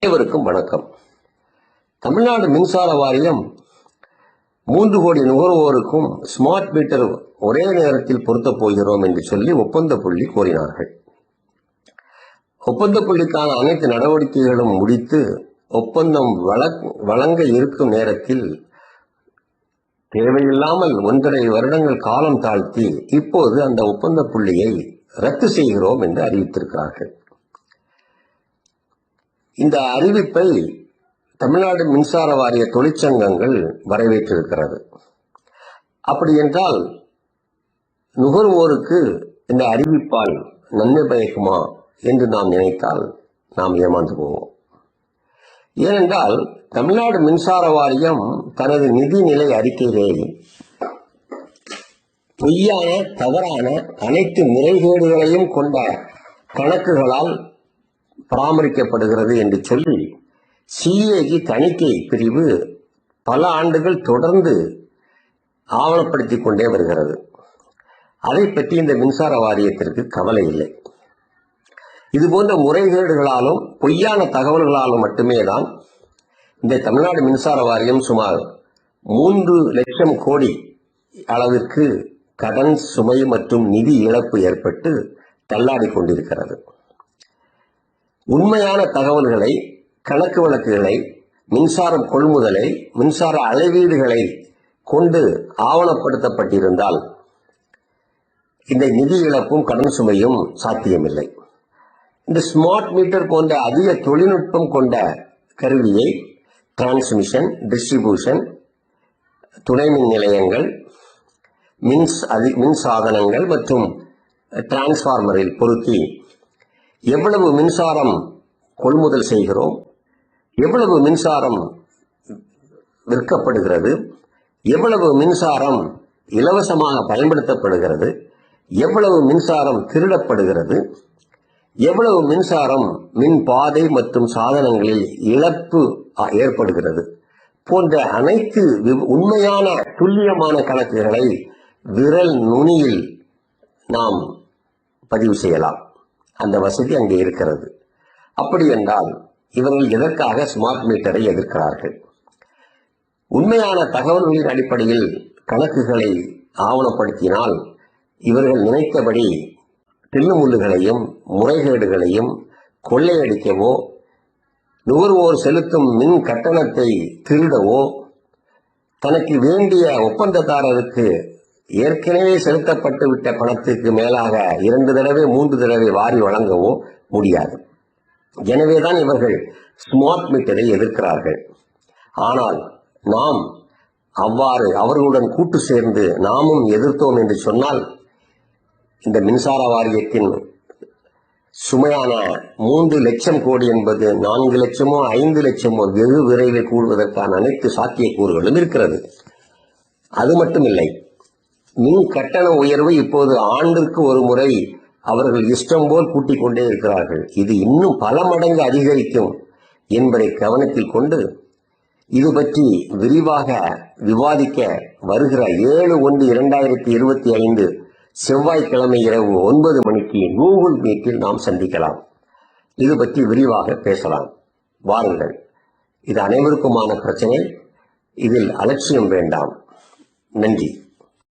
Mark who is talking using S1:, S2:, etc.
S1: அனைவருக்கும் வணக்கம். தமிழ்நாடு மின்சார வாரியம் 3 கோடி நுகர்வோருக்கும் ஸ்மார்ட் மீட்டர் ஒரே நேரத்தில் பொருத்தப் போகிறோம் என்று சொல்லி ஒப்பந்த புள்ளி கோரினார்கள். ஒப்பந்த புள்ளிக்கான அனைத்து நடவடிக்கைகளும் முடித்து ஒப்பந்தம் வழங்க இருக்கும் நேரத்தில் தேவையில்லாமல் 1.5 வருடங்கள் காலம் தாழ்த்தி இப்போது அந்த ஒப்பந்த புள்ளியை ரத்து செய்கிறோம் என்று அறிவித்திருக்கிறார்கள். இந்த அறிவிப்பை தமிழ்நாடு மின்சார வாரிய தொழிற்சங்கங்கள் வரவேற்றிருக்கிறது. அப்படி என்றால் நுகர்வோருக்கு இந்த அறிவிப்பால் நன்மை பயக்குமா என்று நாம் நினைத்தால் நாம் ஏமாந்து போவோம். ஏனென்றால் தமிழ்நாடு மின்சார வாரியம் தனது நிதிநிலை அறிக்கையிலே பொய்யான தவறான அனைத்து முறைகேடுகளையும் கொண்ட கணக்குகளால் பராமரிக்கப்படுகிறது என்று சொல்லி சிஏஜி தணிக்கை பிரிவு பல ஆண்டுகள் தொடர்ந்து ஆவணப்படுத்திக் கொண்டே வருகிறது. அதை பற்றி இந்த மின்சார வாரியத்திற்கு கவலை இல்லை. இதுபோன்ற முறைகேடுகளாலும் பொய்யான தகவல்களாலும் மட்டுமே தான் இந்த தமிழ்நாடு மின்சார வாரியம் சுமார் 3 லட்சம் கோடி அளவிற்கு கடன் சுமை மற்றும் நிதி இழப்பு ஏற்பட்டு தள்ளாடி கொண்டிருக்கிறது. உண்மையான தகவல்களை, கணக்கு வழக்குகளை, மின்சாரம் கொள்முதலை, மின்சார அளவீடுகளை கொண்டு ஆவணப்படுத்தப்பட்டிருந்தால் இந்த நிதி இழப்பும் கடன் சுமையும் சாத்தியமில்லை. இந்த ஸ்மார்ட் மீட்டர் போன்ற அதிக தொழில்நுட்பம் கொண்ட கருவியை டிரான்ஸ்மிஷன், டிஸ்ட்ரிபியூஷன், துணை மின் நிலையங்கள், மின் சாதனங்கள் மற்றும் டிரான்ஸ்பார்மரில் பொருத்தி எவ்வளவு மின்சாரம் கொள்முதல் செய்கிறோம், எவ்வளவு மின்சாரம் விற்கப்படுகிறது, எவ்வளவு மின்சாரம் இலவசமாக பயன்படுத்தப்படுகிறது, எவ்வளவு மின்சாரம் திருடப்படுகிறது, எவ்வளவு மின்சாரம் மின் பாதை மற்றும் சாதனங்களில் இழப்பு ஏற்படுகிறது போன்ற அனைத்து உண்மையான துல்லியமான கணக்குகளை விரல் நுனியில் நாம் பதிவு செய்யலாம். அந்த வசதி அங்கே இருக்கிறது. அப்படி என்றால் இவர்கள் எதற்காக ஸ்மார்ட் மீட்டரை எதிர்க்கிறார்கள்? உண்மையான தகவல்களின் அடிப்படையில் கணக்குகளை ஆவணப்படுத்தினால் இவர்கள் நினைத்தபடி தில்லுமுள்ளுகளையும் முறைகேடுகளையும் கொள்ளையடிக்கவோ, நுகர்வோர் செலுத்தும் மின் கட்டணத்தை திருடவோ, தனக்கு வேண்டிய ஒப்பந்ததாரருக்கு ஏற்கனவே செலுத்தப்பட்டு விட்ட பணத்துக்கு மேலாக 2 தடவை 3 தடவை வாரி வழங்கவோ முடியாது. எனவேதான் இவர்கள் ஸ்மார்ட் மீட்டரை எதிர்க்கிறார்கள். ஆனால் நாம் அவ்வாறு அவர்களுடன் கூட்டு சேர்ந்து நாமும் எதிர்த்தோம் என்று சொன்னால் இந்த மின்சார வாரியத்தின் சுமையான 3 லட்சம் கோடி என்பது 4 லட்சமோ 5 லட்சமோ வெகு விரைவில் கூடுவதற்கான அனைத்து சாத்தியக்கூறுகளும் இருக்கிறது. அது மட்டுமில்லை, மின் கட்டண உயர்வு இப்போது ஆண்டிற்கு ஒரு முறை அவர்கள் இஷ்டம் போல் கூட்டிக் கொண்டே இருக்கிறார்கள். இது இன்னும் பல மடங்கு அதிகரிக்கும் என்பதை கவனத்தில் கொண்டு இது பற்றி விரிவாக விவாதிக்க வருகிற 7/1/2025 செவ்வாய்க்கிழமை இரவு 9 மணிக்கு கூகுள் மீட்டில் நாம் சந்திக்கலாம். இது பற்றி விரிவாக பேசலாம். வாருங்கள். இது அனைவருக்குமான பிரச்சனை. இதில் அலட்சியம் வேண்டாம். நன்றி.